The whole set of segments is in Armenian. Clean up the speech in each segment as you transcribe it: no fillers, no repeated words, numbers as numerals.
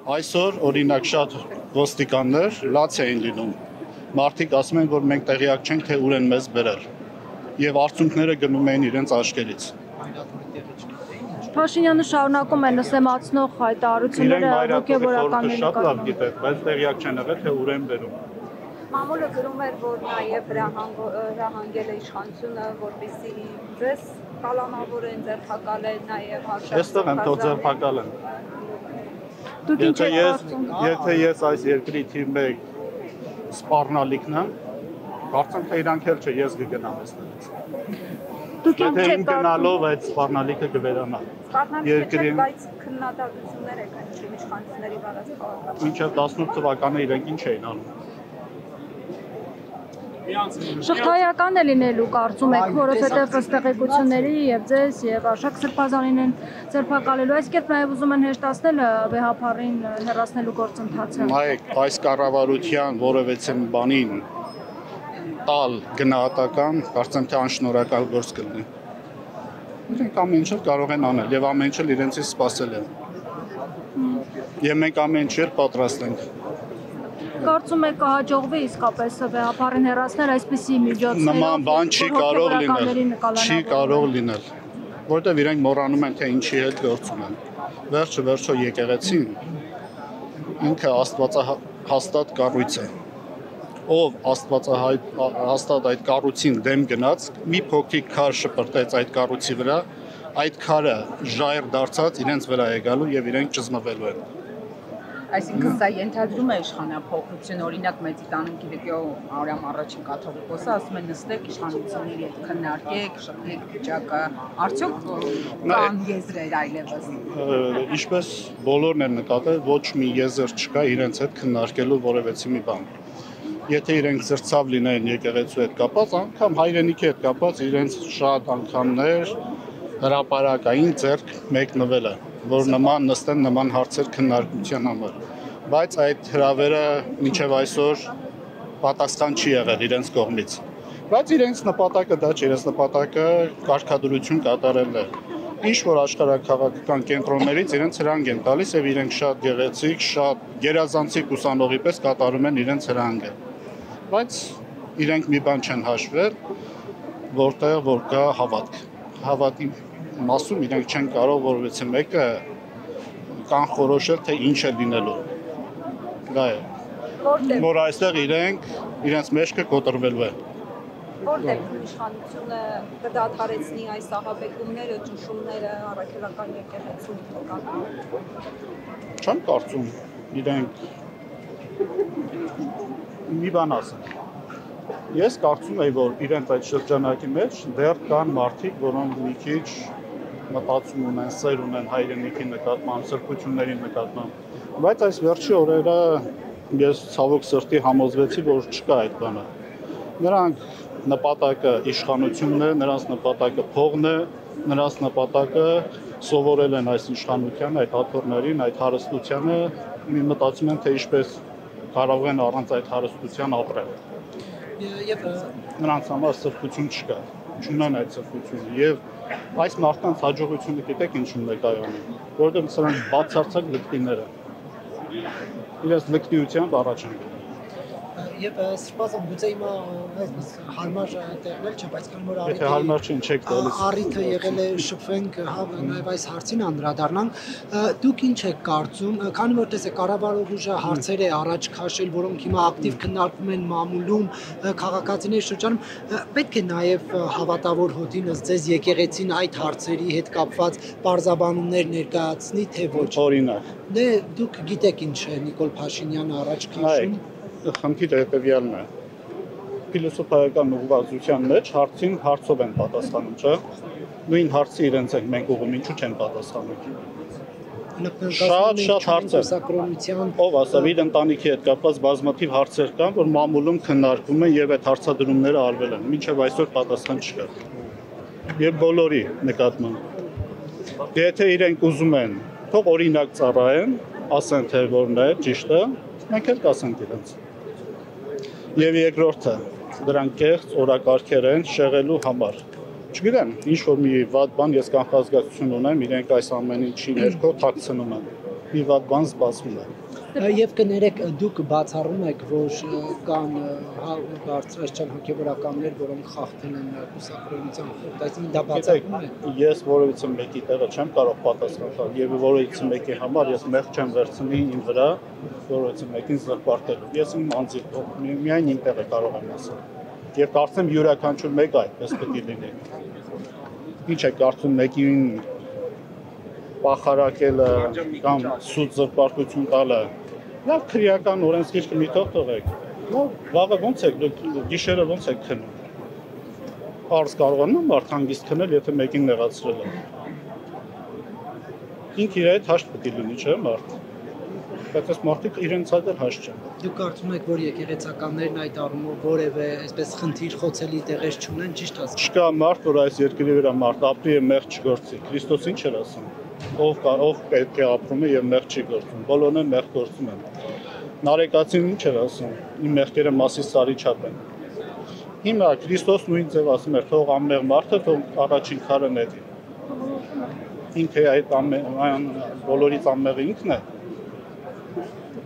Այսօր օրինակ շատ ոստիկաններ լաց էին լինում։ Մարդիկ ասում են, որ մենք տեղյակ չենք, թե ուր են մեզ բերել։ Եվ արդյունքները գնում էին իրենց աչքերից։ Փաշինյանը շարունակում է նսեմացնող հայտարարությունները հոգևորականների շատ լավ գիտեք, բայց տեղյակ չեն եղել, թե ուր են բերում։ Մամուլը գրում էր, որ նաև հրահանգել է իշխանությունը, որպեսզի ձեզ կալանավորեն, ձերբակալեն, նաև Այստեղ են թող ձերբակալեն։ Դուք ինչ եք կարծում։ Եթե ես այս երկրի թիվ 1 սպառնալիքն եմ, կարծեմ թե իրանք էլ չէ, ես կգնամ այստեղից։ Դուք ինչ Եթե եք իմ գնալով այդ սպառնալիքը կվերանա։ Սպառնալիքը չէ, բայց քննադատություններ եք հնչում իշխանությունների վարած քաղաքական։ Մինչև 18 թվականը իրենք ինչ էին անում։ Շղթայական է լինելու կարծում եք, որովհետև ըստ տեղեկությունների եւ ձեզ եւ Արշակ Սրբազանին են ձերբակալելու, այս կերպ նաեւ ուզում են հեշտացնել վեհապարին հեռացնելու գործընթացը։ Նայեք, այս կառավարության որևէ բանին տալ գնահատական, կարծեմ թե անշնորհակալ գործ կլինի։ Իրենք ամեն ինչ կարող են անել եւ ամեն ինչ իրենցից սպասել են։ Եվ մենք ամեն ինչ պատրաստ ենք։ Կարծում եք կհաջողվի իսկապես վեհապարին հեռացնել այսպիսի միջոցներով։ Նման բան չի կարող լինել, որտեղ իրենք մոռանում են թե ինչի հետ գործում են։ Վերջը եկեղեցին ինքը աստվածահաստատ կառույց է։ Ով աստվածահաստատ այդ կառույցին դեմ գնաց, մի փոքրիկ քար շպրտեց այդ կառույցի վրա, այդ քարը ժայռ դարձած իրենց վրա է գալու եւ իրենք ճզմվելու են։ Այսինքն սա ենթադրում է իշխանափոխություն, օրինակ Մեծիտան Կիրիկո Արամ առաջին կաթողիկոսը ասում է նստեք իշխանությունների հետ քննարկեք, շփվեք վիճակը, արդյոք կան եզրեր այլևս։ Ինչպես բոլորն են նկատել, ոչ մի եզր չկա իրենց հետ քննարկելու որևէ մի բան։ Եթե իրենք զրծավ լինեն եկեղեցու հետ կապած, անգամ հայրենիքի հետ կապած իրենց շատ անգամներ հրապարակային ձեռք մեկնվել է, որ նման նստեն նման հարցեր քննարկության համար, բայց այդ հրավերը մինչև այսօր պատասխան չի եղել իրենց կողմից։ Բայց իրենց նպատակը դա չէ, իրենց նպատակը կարգադրություն կատարելն է։ Ինչ որ աշխարհաքաղաքական կենտրոններից իրենց հրանգ են տալիս եւ իրենք շատ գեղեցիկ, շատ գերազանցիկ ուսանողի պես կատարում են իրենց հրանգը։ Բայց իրենք մի բան չեն հաշվել, որտեղ որ կա հավատք։ Հավատի մասում իրենք չեն կարող որևէ մեկը կանխորոշել, թե ինչ է լինելու։ Դա է։ Որ այստեղ իրենց մեջքը կոտրվելու է։ Որտեղ իշխանությունը կդադարեցնի այս ահաբեկումները, ճնշումները առաքելական եկեղեցու Չեմ կարծում իրենք մի բան ասեն։ Ես կարծում եմ, որ իրենց այդ շրջանակի մեջ դեռ կան մարդիկ, որոնք մի քիչ մտածում ունեն, սեր ունեն հայրենիքի նկատմամբ, սրբությունների նկատմամբ, բայց այս վերջի օրերը ես ցավոք սրտի համոզվեցի, որ չկա այդ բանը։ Նրանք նպատակը իշխանությունն է, նրանց նպատակը փողն է, նրանց նպատակը սովորել են այս իշխանության, այդ աթոռներին, այդ հարստությանը, մտածում են, թե ինչպես կարող են առանց այդ հարստության ապրել։ Եվ նրանց համար սրբություն չկա, չունեն այդ սրբությունը եւ այս մարդկանց հաջողությունը գիտեք ինչու՞ն է կայանում, որովհետեւ սրանք բացարձակ լկտիներ են։ Իրենց լկտիությամբ առաջ են գնում։ Եվ Սրբազան գուցե հիմա այսպես հարմար տեղներ չէ, բայց քանի որ Եթե հարմար չեն չեք տալիս։ Առիթը եղել է շփվենք նաև այս հարցին անդրադառնանք, դուք ինչ եք կարծում, քանի որ տեսեք կառավարող ուժը հարցեր է առաջ քաշել, որոնք հիմա ակտիվ քննարկվում են մամուլում, քաղաքացիների շրջանում, պետք է նաև հավատավոր հոտին ըստ ձեզ եկեղեցին այդ հարցերի հետ կապված պարզաբանումներ ներկայացնի, թե ոչ։ Օրինակ։ Դե դուք գիտեք ինչ է Նիկոլ Փաշինյանը առաջ քաշում։ Խնդիրը հետևյալն է։ Փիլիսոփայական ուղղվածության մեջ հարցին հարցով են պատասխանում, չէ՞։ Նույն հարցի իրենց ենք մենք ուղղում, ինչու չեն պատասխանում։ Շատ հարցեր։ Ով ասավ, իր ընտանիքի հետ կապված բազմաթիվ հարցեր կան, որ մամուլում քննարկվում են եւ այդ հարցադրումները արվել են։ Մինչեւ այսօր պատասխան չկա։ Եվ բոլորի նկատմամբ։ Եթե իրենք ուզում են, թող օրինակ ծառայեն, ասեն թե որն է ճիշտը, մենք էլ կասենք իրենց։ Եվ երկրորդը, դրանք կեղծ օրակարգեր են շեղելու համար։ Չգիտեմ, ինչ որ մի վատ բան ես կանխազգացություն ունեմ, իրենք այս ամեն ինչի ներքո թաքցնում են։ մի վատ բան սպասվում է։ Եվ կներեք դուք բացառում եք, որ կան բարձրացան հոգեվորականներ, որոնք խախտել են կուսակրոնության խորհուրդ, այսինքն դա բացառում է։ Ես որևիցե մեկի տեղը չեմ կարող պատասխան տալ եւ որևիցե մեկի համար ես մեղ չեմ վերցնի իմ վրա, որևիցե մեկին զրպարտելու։ Ես իմ անձի միայն իմ տեղը կարող եմ ասել։ Եվ կարծեմ յուրաքանչյուր մեկը այդպես պետք է լինի։ Ինչ է կարծում մեկին պախարակելը կամ սուտ զրպարտություն տալը։ Լավ քրեական օրենսգիրքը մի թողեք։ Լավ, վաղը ոնց եք դուք գիշերը ոնց եք քնում։ Արս կարողանում մարդ հանգիստ քնել, եթե մեկին նեղացրել է։ Ինքը իր հետ հաշտ պետք է լինի, չէ՞ մարդ։ Բայց այս մարդիկ իրենց հետ էլ հաշտ չեն։ Դուք կարծում եք, որ եկեղեցականներն այդ առումով որևէ այսպես խնդիր խոցելի տեղեր չունեն, ճիշտ ասած։ Չկա մարդ, որ այս երկրի վրա մարդ ապրի եւ մեղ չգործի։ Քրիստոս ինչ էր ասում։ Ով պետք է ապրում է եւ մեղ չի գործում։ Բոլորն են մեղ գործում են։ Նարեկացին ինչ էր ասում։ Իմ մեղքերը մասի սարի չափ են։ Հիմա Քրիստոս նույն ձև ասում էր, թող անմեղ մարդը թող առաջին քարը նետի։ Ինքը այդ բոլորից անմեղը ինքն է։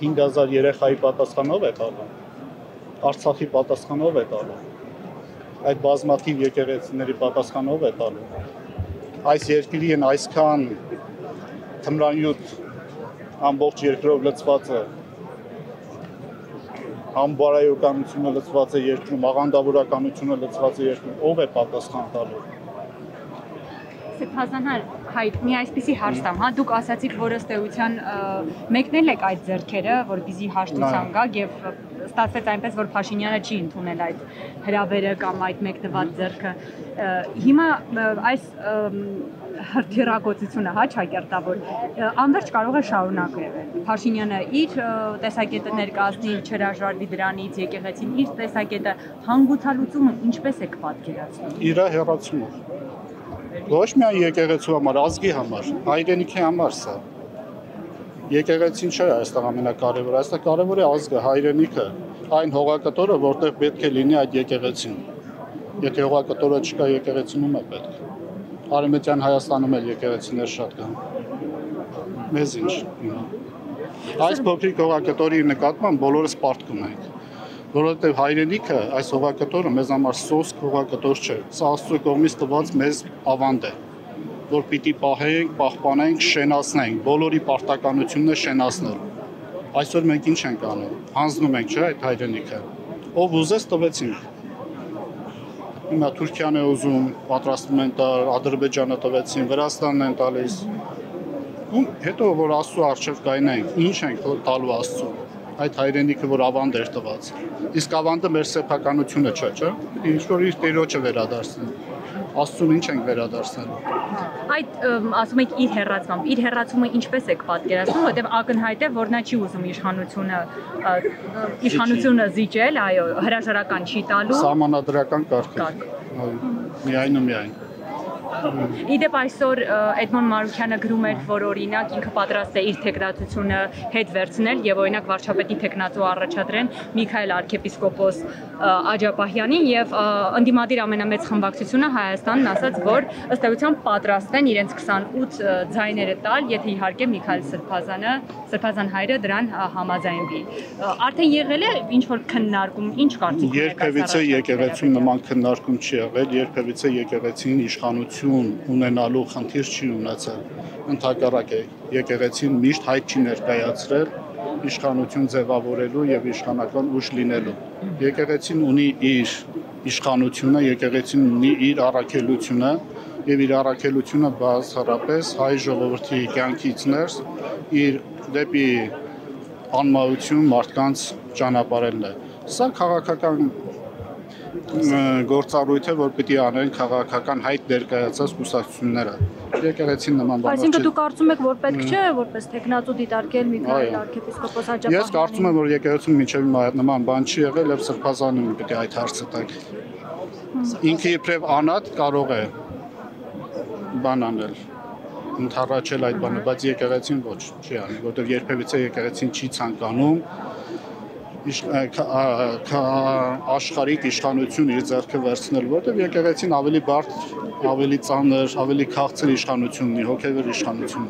5000 երեխայի պատասխանով է տալու։ Արցախի պատասխանով է տալու։ Այդ բազմաթիվ եկեղեցիների պատասխանով է տալու։ Այս երկրի են այսքան թմրանյութ ամբողջ երկրով լցված է, ամբարայականությունը լցված է երկրում, աղանդավորականությունը լցված է երկրում, ով է պատասխան տալու։ Սեփազանար հայտ մի այսպիսի հարց տամ, հա դուք ասացիք, որ ըստ էության մեկնել եք այդ ձեռքերը, որպեսզի հաշտության գա եւ ստացվեց այնպես, որ Փաշինյանը չի ընդունել այդ հրավերը կամ այդ մեկնված ձեռքը։ Հիմա այս հրթիռակոծությունը, հա, ճակերտավոր անverջ կարող է շարունակվել։ Փաշինյանը իր տեսակետը ներկայացնի, չհրաժարվի դրանից, եկեղեցին իր տեսակետը, հանգուցալուծումը ինչպես եք պատկերացնում։ Իր հեռացումով։ Ոչ միայն եկեղեցու համար, ազգի համար, հայրենիքի համար սա։ Եկեղեցին չէ այստեղ ամենակարևորը, այստեղ կարևոր է ազգը, հայրենիքը, այն հողակտորը, որտեղ պետք է լինի այդ եկեղեցին։ Եթե հողակտորը չկա, եկեղեցինում է պետք։ Արևմտյան Հայաստանում էլ եկեղեցիներ շատ կան։ Մեզ ինչ։ Այս փոքրիկ հողակտորի նկատմամբ բոլորս պարտքում ենք, որովհետև հայրենիքը այս հողակտորը մեզ համար սոսկ հողակտոր չէ։ Սա Աստծո կողմից տված մեզ ավանդ է, որ պիտի պահենք, պահպանենք, շենացնենք, բոլորի պարտականությունն է շենացնել։ Այսօր մենք ինչ ենք անում։ Հանձնում ենք, չէ՞, այդ հայրենիքը։ Ով ուզես տվեցինք։ Հիմա Թուրքիան է ուզում, պատրաստվում են տալ, Ադրբեջանը տվեցին, Վրաստանն են տալիս։ Ու հետո որ Աստծո առջև կայնենք, ինչ ենք տալու Աստծո։ Այդ հայրենիքը, որ ավանդ էր տված։ Իսկ ավանդը մեր սեփականությունը չէ, չէ՞։ Ինչ որ իր տերոջը վերադարձնի։ Աստծուն ինչ ենք վերադարձնելու։ Այդ ասում եք իր հեռացումը ինչպես եք պատկերացնում, որովհետև ակնհայտ է, որ նա չի ուզում իշխանությունը զիջել, այո, հրաժարական չի տալու։ Սահմանադրական կարգ է։ Միայն ու միայն։ Իդեպ այսօր Էդմոն Մարուքյանը գրում էր, որ օրինակ ինքը պատրաստ է իր թեկնածությունը հետ վերցնել եւ օրինակ վարչապետի թեկնածու առաջադրեն Միքայել arczepiskopos Աջապահյանին եւ ընդդիմադիր ամենամեծ խմբակցությունը Հայաստանն ասաց, որ ըստ էության պատրաստ են իրենց 28 ձայները տալ, եթե իհարկե Միքայել Սրբազան հայրը դրան համաձայնվի։ Արդեն եղել է ինչ որ քննարկում, ինչ կարծիք ունեք այս Երբևիցե եկեղեցու նման քննարկում չի եղել, երբևիցե եկեղեցին իշխանություն ունենալու խնդիր չի ունեցել։ Ընդհակառակը եկեղեցին միշտ հայտ չի ներկայացրել իշխանություն ձևավորելու եւ իշխանական ուժ լինելու։ Եկեղեցին ունի իր իշխանությունը, եկեղեցին ունի իր առաքելությունը եւ իր առաքելությունը բացառապես հայ ժողովրդի կյանքից ներս իր դեպի անմահություն մարդկանց ճանապարհելն է։ Սա քաղաքական գործառույթ է, որ պիտի անեն քաղաքական հայտ ներկայացած կուսակցությունները։ Եկեղեցին նման բաներ։ Այսինքն դուք կարծում եք, որ պետք չէ որպես տեխնատու դիտարկել Միքայել arczepiskopos Աջապահյանին։ Ես կարծում եմ, որ եկեղեցին մինչև հիմա նման բան չի եղել եւ Սրբազանին պիտի այդ հարցը տակ։ Ինքը իբրև անհատ կարող է բան անել, ընդառաջել այդ բանը, բայց եկեղեցին ոչ չի անի, որովհետեւ երբևիցե եկեղեցին չի ցանկանում աշխարհիկ իշխանություն իր ձեռքը վերցնել, որտեղ եկեղեցին ավելի բարդ, ավելի ծանր, ավելի քաղցր իշխանություն ունի, հոգևոր իշխանություն է։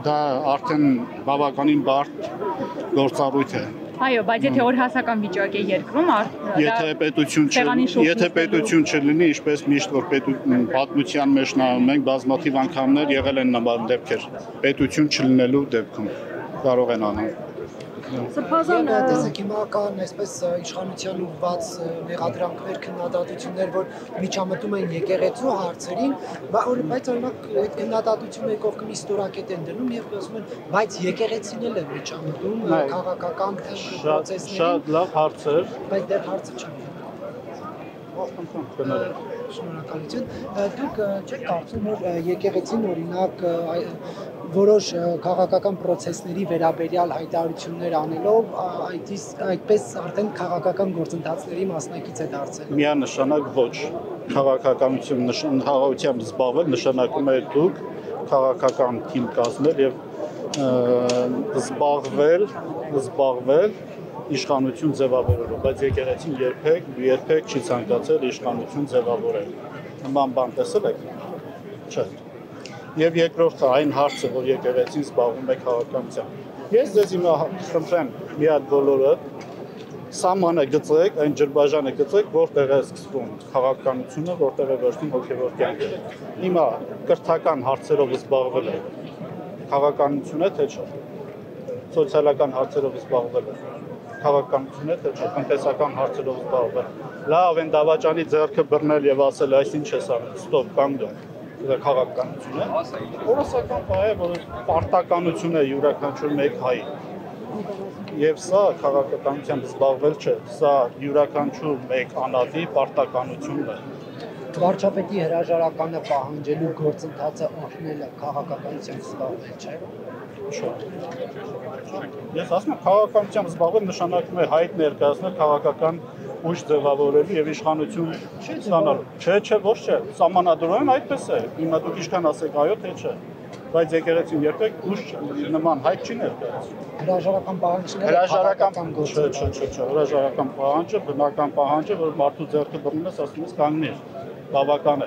Դա արդեն բավականին բարդ գործառույթ է։ Այո, բայց եթե օրհասական վիճակ է երկրում, եթե պետություն չլինի, ինչպես միշտ որ պատմության մեջ նայում ենք, բազմաթիվ անգամներ եղել են նման դեպքեր, պետություն չլինելու դեպքում կարող են անել։ Սրբազան տեսեք հիմա կան այսպես իշխանության ուղղված մեղադրանքներ, քննադատություններ, որ միջամտում են եկեղեցու հարցերին, բայց օրինակ այդ քննադատությունների կողքին ստորակետ են դնում եւ ասում են, բայց եկեղեցին էլ է միջամտում քաղաքական process-ներին։ Շատ լավ հարցեր, բայց դեռ հարցը չեմ։ Շնորհակալություն։ Դուք չեք կարծում, որ եկեղեցին օրինակ որոշ քաղաքական process-ների վերաբերյալ հայտարարություններ անելով այդպես արդեն քաղաքական գործընթացների մասնակից է դարձել։ Միանշանակ ոչ։ Քաղաքականությամբ զբաղվել նշանակում է դուք քաղաքական թիմ կազմել եւ զբաղվել իշխանություն ձևավորելով, բայց եկեղեցին երբեք չի ցանկացել իշխանություն ձևավորել։ Նման բան տեսել եք։ Չէ։ Եվ երկրորդը այն հարցը, որ եկեղեցին զբաղվում է քաղաքականությամբ։ Ես ձեզ հիմա խնդրեմ մի հատ բոլորը սահմանը գծեք, այն ջրբաժանը գծեք, որտեղ է սկսվում քաղաքականությունը, որտեղ է վերջնում հոգևոր կյանքը։ Հիմա կրթական հարցերով զբաղվել է քաղաքականություն է, թե չէ։ Սոցիալական հարցերով զբաղվել է քաղաքականություն է, թե չէ, տնտեսական հարցերով զբաղվել։ Լավ են դավաճանի ձեռքը բռնել եւ ասել, այս ինչ ես անում, ստոպ, կանգնու։ Դա քաղաքականություն է։ Օրասական բան է, որ պարտականություն է յուրաքանչյուր մեկ հայ։ Եվ սա քաղաքականությամբ զբաղվել չէ, սա յուրաքանչյուր մեկ անհատի պարտականությունն է։ Վարչապետի հրաժարականը պահանջելու գործընթացը օգնելը քաղաքականությամբ զբաղվել չէ։ Ես ասում եմ, քաղաքականությամբ զբաղվել նշանակում է հայտ ներկայացնել քաղաքական ուժ ձևավորելու եւ իշխանություն ստանալու։ Չէ, ոչ չէ, սահմանադրորեն այդպես է։ Հիմա դուք ինչքան ասեք այո, թե չէ։ Բայց եկեղեցին երբեք ուժ նման հայտ չի ներկայացնում։ Հրաժարական պահանջները հրաժարական պահանջը, բնական պահանջը, որ մարդու ձեռքը բռնել ես, ասում ես կանգնիր, բավական է։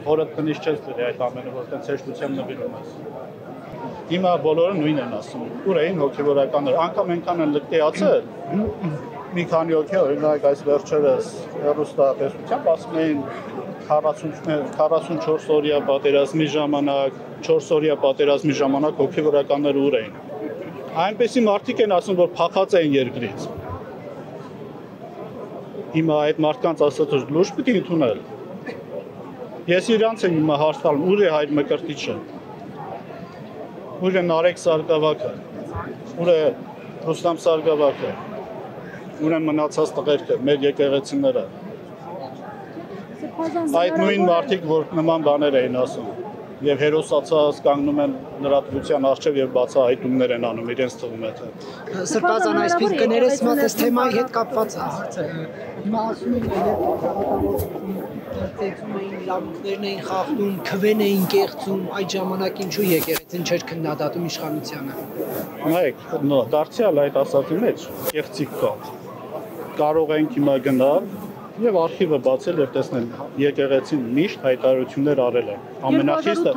Որը տնից չես դրի այդ ամենը, որ տենց հեշտությամբ նվիրում ես։ Հիմա բոլորը նույնն են ասում։ Ուր էին հոգևորականները, անգամ այնքան են լկտիացել։ Մի քանի օքի օրինակ այս վերջերս հեռուստատեսությամբ ասում էին 44 օրյա պատերազմի ժամանակ, 4 օրյա պատերազմի ժամանակ հոգևորականները ուր էին։ Այնպեսի մարդիկ են ասում, որ փախած էին երկրից։ Հիմա այդ մարդկանց ասած լուրջ պետք է ընդունել։ Ես իրանց եմ հիմա հարց տալում, ուր է Հայր Մկրտիչը։ Ուր է Նարեկ Սարգսակը, ուր է Ռուստամ Սարգսակը, ուր են մնացած տղերքը, մեր եկեղեցիները։ Այդ նույն մարդիկ, որ նման բաներ էին ասում, եւ հերոսացած կանգնում են լրատվության առջև եւ բացահայտումներ են անում, իրենց թվում է թե։ Սրբազան այսպես կներես մատես թեմայի հետ կապված հարցը։ Հիմա ասում են, երբ ծեծում էին, իրավունքներն էին խախտում, քվեն էին կեղծում, այդ ժամանակ ինչու եկեղեցին չէր քննադատում իշխանությանը։ Նայեք, դարձյալ այդ ասածի մեջ կեղծիք կա։ Կարող ենք հիմա գնալ եւ արխիվը բացել եւ տեսնել եկեղեցին միշտ հայտարարություններ արել է։ Ամենախիստը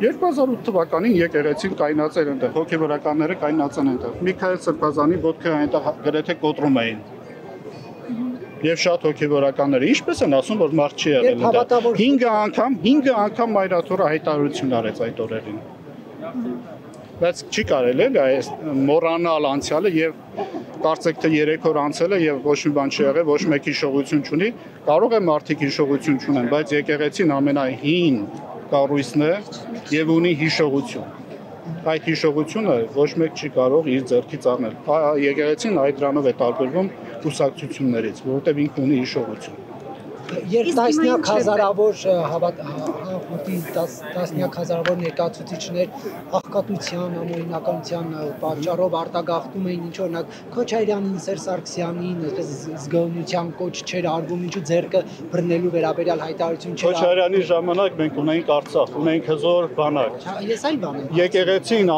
2008 թվականին եկեղեցին կայնացել այնտեղ, հոգևորականները կայնացան այնտեղ։ Միքայել Սրբազանի ոտքը այնտեղ գրեթե կոտրում էին։ Եվ շատ հոգևորականները ինչպես են ասում, որ մարդ չի եղել այնտեղ։ 5 անգամ Մայրաթորը հայտարարություն արեց այդ օրերին։ Բայց չի կարելի այս մոռանալ անցյալը եւ կարծեք թե 3 օր անցել է եւ ոչ մի բան չի եղել, ոչ մեկի հիշողություն չունի, կարող է մարդիկ հիշողություն չունեն, բայց եկեղեցին ամենահին կառույցն է եւ ունի հիշողություն։ Այդ հիշողությունը ոչ մեկ չի կարող իր ձեռքից առնել։ Եկեղեցին այդ դրանով է տարբերվում կուսակցություններից, որովհետեւ ինքը ունի հիշողություն։ Երբ տասնյակ հազարավոր մոտի տասնյակ հազարավոր ներկայացուցիչներ աղքատության, ամոյնականության պատճառով արտագաղթում էին, ինչ օրինակ Քոչարյանին, Սերժ Սարգսյանին, այսպես զգոնության կոչ չէր արվում, ինչու ձեռքը բռնելու վերաբերյալ հայտարարություն չէր։ Քոչարյանի ժամանակ մենք ունեինք Արցախ, ունեինք հզոր բանակ։ Ես այլ բան եմ։ Եկեղեցին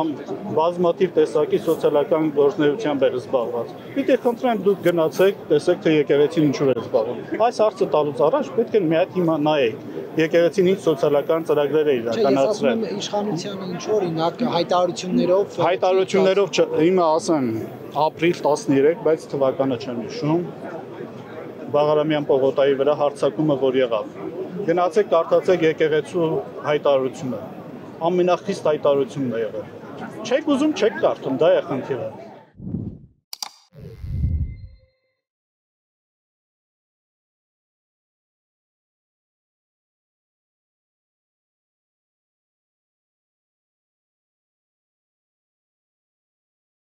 բազմաթիվ տեսակի սոցիալական գործունեությամբ էր զբաղված։ Պիտի խնդրեմ դուք գնացեք, տեսեք թե եկեղեցին ինչու է զբաղվում։ Այս հարցը տալուց առաջ պետք է մի հատ հիմա նայեք։ Եկեղեցին ինչ սոցիալական ծրագրեր է իրականացրել։ Ես ասում եմ իշխանությանը ինչ օրինակ հայտարարություններով հիմա ասեմ ապրիլ 13, բայց թվականը չեմ հիշում։ Բաղարամյան պողոտայի վրա հարձակումը որ եղավ։ Գնացեք կարդացեք եկեղեցու հայտարարությունը։ Ամենախիստ հայտարարությունն է եղել։ Չեք ուզում, չեք կարդում, դա է խնդիրը։